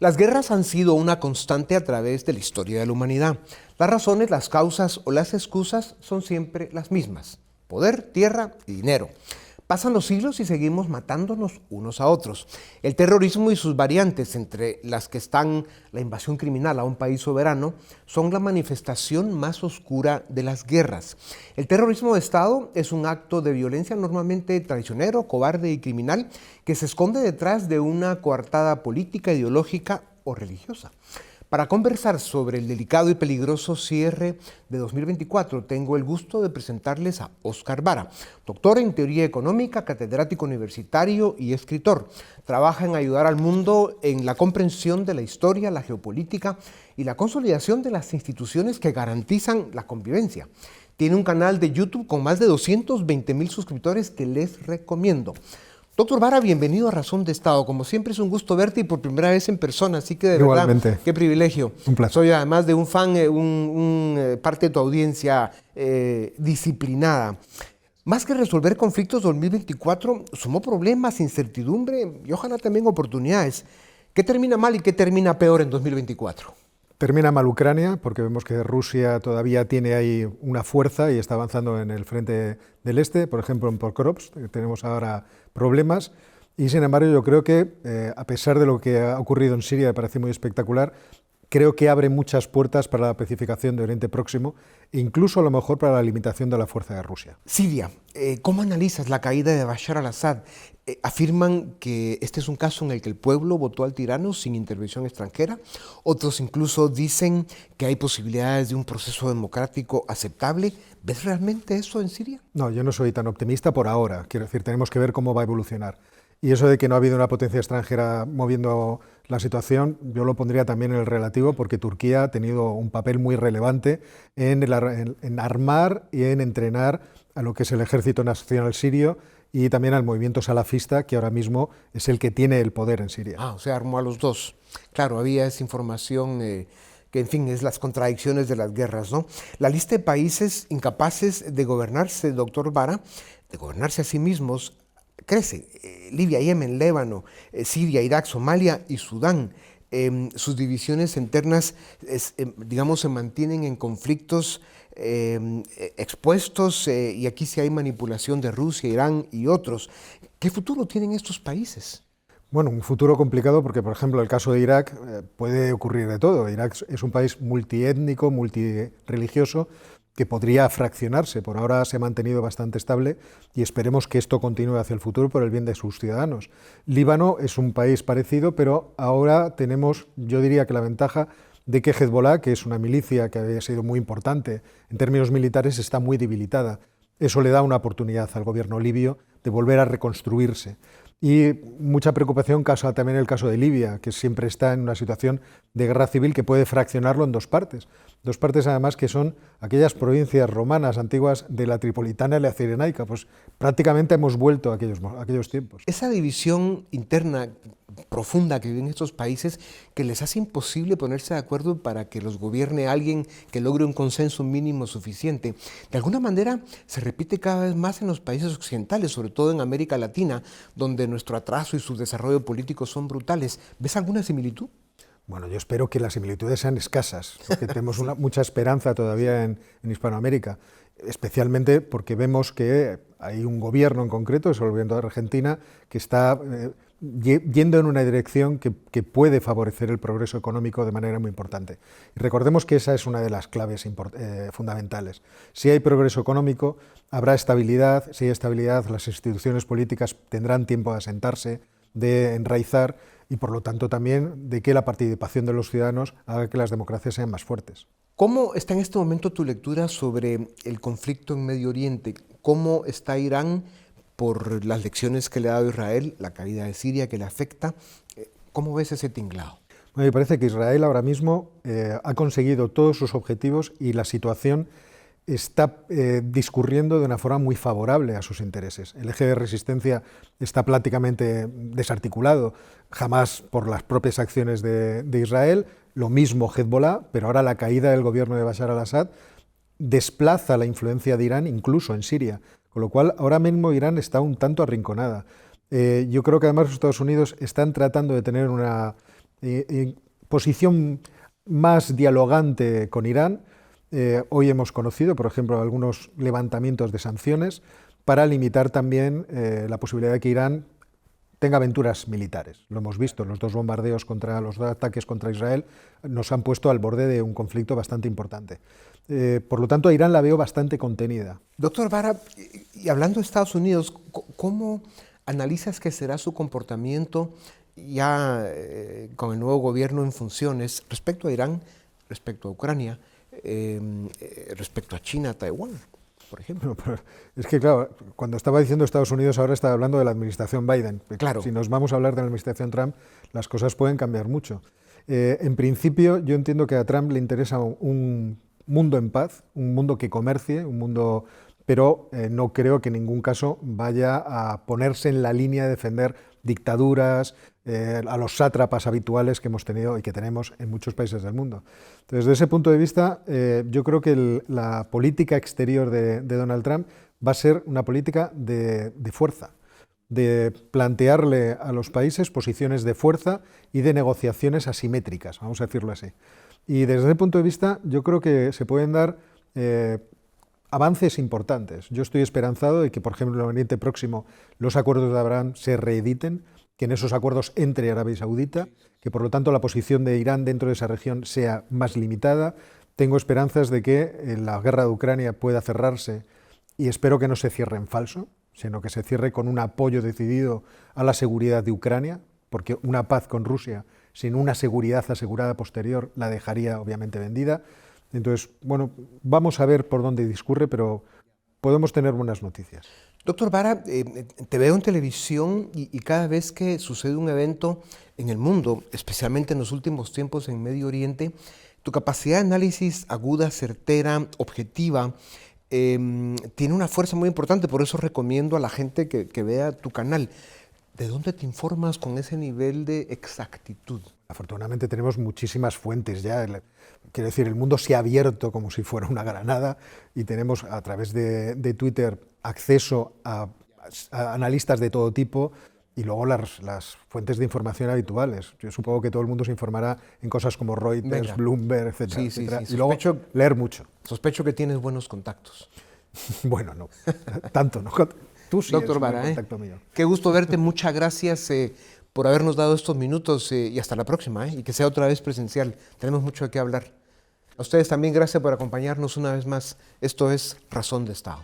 Las guerras han sido una constante a través de la historia de la humanidad. Las razones, las causas o las excusas son siempre las mismas: poder, tierra y dinero. Pasan los siglos y seguimos matándonos unos a otros. El terrorismo y sus variantes, entre las que están la invasión criminal a un país soberano, son la manifestación más oscura de las guerras. El terrorismo de Estado es un acto de violencia normalmente traicionero, cobarde y criminal que se esconde detrás de una coartada política, ideológica o religiosa. Para conversar sobre el delicado y peligroso cierre de 2024, tengo el gusto de presentarles a Óscar Vara, doctor en teoría económica, catedrático universitario y escritor. Trabaja en ayudar al mundo en la comprensión de la historia, la geopolítica y la consolidación de las instituciones que garantizan la convivencia. Tiene un canal de YouTube con más de 220,000 suscriptores que les recomiendo. Doctor Vara, bienvenido a Razón de Estado. Como siempre es un gusto verte y por primera vez en persona, así que de Igualmente. verdad, qué privilegio. Un placer. Soy además de un fan, parte de tu audiencia disciplinada. Más que resolver conflictos, 2024 sumó problemas, incertidumbre y ojalá también oportunidades. ¿Qué termina mal y qué termina peor en 2024? Termina mal Ucrania, porque vemos que Rusia todavía tiene ahí una fuerza y está avanzando en el frente del este, por ejemplo en Pokrovsk, tenemos ahora problemas, y sin embargo yo creo que, a pesar de lo que ha ocurrido en Siria, me parece muy espectacular, creo que abre muchas puertas para la pacificación de Oriente Próximo e incluso a lo mejor para la limitación de la fuerza de Rusia. Siria, ¿cómo analizas la caída de Bashar al-Assad? Afirman que este es un caso en el que el pueblo votó al tirano sin intervención extranjera. Otros incluso dicen que hay posibilidades de un proceso democrático aceptable. ¿Ves realmente eso en Siria? No, yo no soy tan optimista por ahora. Quiero decir, tenemos que ver cómo va a evolucionar. Y eso de que no ha habido una potencia extranjera moviendo la situación, yo lo pondría también en el relativo, porque Turquía ha tenido un papel muy relevante en armar y en entrenar a lo que es el Ejército Nacional Sirio y también al movimiento salafista, que ahora mismo es el que tiene el poder en Siria. O sea, armó a los dos. Claro, había esa información que, en fin, es las contradicciones de las guerras, ¿no? La lista de países incapaces de gobernarse, doctor Vara, de gobernarse a sí mismos, crece. Libia, Yemen, Líbano, Siria, Irak, Somalia y Sudán. Sus divisiones internas, digamos, se mantienen en conflictos expuestos y aquí sí hay manipulación de Rusia, Irán y otros. ¿Qué futuro tienen estos países? Bueno, un futuro complicado porque, por ejemplo, el caso de Irak puede ocurrir de todo. Irak es un país multiétnico, multirreligioso, que podría fraccionarse. Por ahora se ha mantenido bastante estable y esperemos que esto continúe hacia el futuro por el bien de sus ciudadanos. Líbano es un país parecido, pero ahora tenemos, yo diría que la ventaja de que Hezbollah, que es una milicia que había sido muy importante en términos militares, está muy debilitada. Eso le da una oportunidad al gobierno libio de volver a reconstruirse. Y mucha preocupación causa también el caso de Libia, que siempre está en una situación de guerra civil que puede fraccionarlo en dos partes además que son aquellas provincias romanas antiguas de la Tripolitana y la Cirenaica. Pues prácticamente hemos vuelto a aquellos tiempos. Esa división interna profunda que viven estos países, que les hace imposible ponerse de acuerdo para que los gobierne alguien que logre un consenso mínimo suficiente, de alguna manera se repite cada vez más en los países occidentales, sobre todo en América Latina, donde nuestro atraso y su desarrollo político son brutales. ¿Ves alguna similitud? Bueno, yo espero que las similitudes sean escasas, porque tenemos mucha esperanza todavía en Hispanoamérica, especialmente porque vemos que hay un gobierno en concreto, es el gobierno de Argentina, que está yendo en una dirección que puede favorecer el progreso económico de manera muy importante. Y recordemos que esa es una de las claves fundamentales. Si hay progreso económico, habrá estabilidad. Si hay estabilidad, las instituciones políticas tendrán tiempo de asentarse, de enraizar y, por lo tanto, también de que la participación de los ciudadanos haga que las democracias sean más fuertes. ¿Cómo está en este momento tu lectura sobre el conflicto en Medio Oriente? ¿Cómo está Irán por las lecciones que le ha dado Israel, la caída de Siria que le afecta? ¿Cómo ves ese tinglado? Me parece que Israel ahora mismo ha conseguido todos sus objetivos y la situación está discurriendo de una forma muy favorable a sus intereses. El eje de resistencia está prácticamente desarticulado, jamás por las propias acciones de Israel, lo mismo Hezbollah, pero ahora la caída del gobierno de Bashar al-Assad desplaza la influencia de Irán incluso en Siria, con lo cual ahora mismo Irán está un tanto arrinconada. Yo creo que además los Estados Unidos están tratando de tener una posición más dialogante con Irán. Hoy hemos conocido, por ejemplo, algunos levantamientos de sanciones para limitar también la posibilidad de que Irán tenga aventuras militares. Lo hemos visto, los dos ataques contra Israel nos han puesto al borde de un conflicto bastante importante. Por lo tanto, a Irán la veo bastante contenida. Doctor Vara, y hablando de Estados Unidos, ¿cómo analizas que será su comportamiento ya con el nuevo gobierno en funciones respecto a Irán, respecto a Ucrania, respecto a China, Taiwán, por ejemplo? Bueno, es que claro, cuando estaba diciendo Estados Unidos, ahora estaba hablando de la administración Biden. Claro. Si nos vamos a hablar de la administración Trump, las cosas pueden cambiar mucho. En principio, yo entiendo que a Trump le interesa un mundo en paz, un mundo que comercie, pero no creo que en ningún caso vaya a ponerse en la línea de defender dictaduras, a los sátrapas habituales que hemos tenido y que tenemos en muchos países del mundo. Entonces, desde ese punto de vista, yo creo que la política exterior de Donald Trump va a ser una política de fuerza, de plantearle a los países posiciones de fuerza y de negociaciones asimétricas, vamos a decirlo así. Y desde ese punto de vista, yo creo que se pueden dar avances importantes. Yo estoy esperanzado de que, por ejemplo, en el Oriente Próximo los acuerdos de Abraham se reediten, que en esos acuerdos entre Arabia Saudita, que por lo tanto la posición de Irán dentro de esa región sea más limitada. Tengo esperanzas de que la guerra de Ucrania pueda cerrarse y espero que no se cierre en falso, sino que se cierre con un apoyo decidido a la seguridad de Ucrania, porque una paz con Rusia sin una seguridad asegurada posterior la dejaría obviamente vendida. Entonces, bueno, vamos a ver por dónde discurre, pero podemos tener buenas noticias. Doctor Vara, te veo en televisión y cada vez que sucede un evento en el mundo, especialmente en los últimos tiempos en Medio Oriente, tu capacidad de análisis aguda, certera, objetiva, tiene una fuerza muy importante. Por eso recomiendo a la gente que vea tu canal. ¿De dónde te informas con ese nivel de exactitud? Afortunadamente tenemos muchísimas fuentes ya. Quiero decir, el mundo se ha abierto como si fuera una granada y tenemos a través de Twitter acceso a analistas de todo tipo y luego las fuentes de información habituales. Yo supongo que todo el mundo se informará en cosas como Reuters, Venga. Bloomberg, etcétera, Sí, etcétera. sí. Y luego leer mucho. Sospecho que tienes buenos contactos. Bueno, no, tanto no. Tú sí Doctor eres un buen Vara, contacto mío. Qué gusto verte. Muchas gracias por habernos dado estos minutos y hasta la próxima. Y que sea otra vez presencial. Tenemos mucho de qué hablar. A ustedes también gracias por acompañarnos una vez más. Esto es Razón de Estado.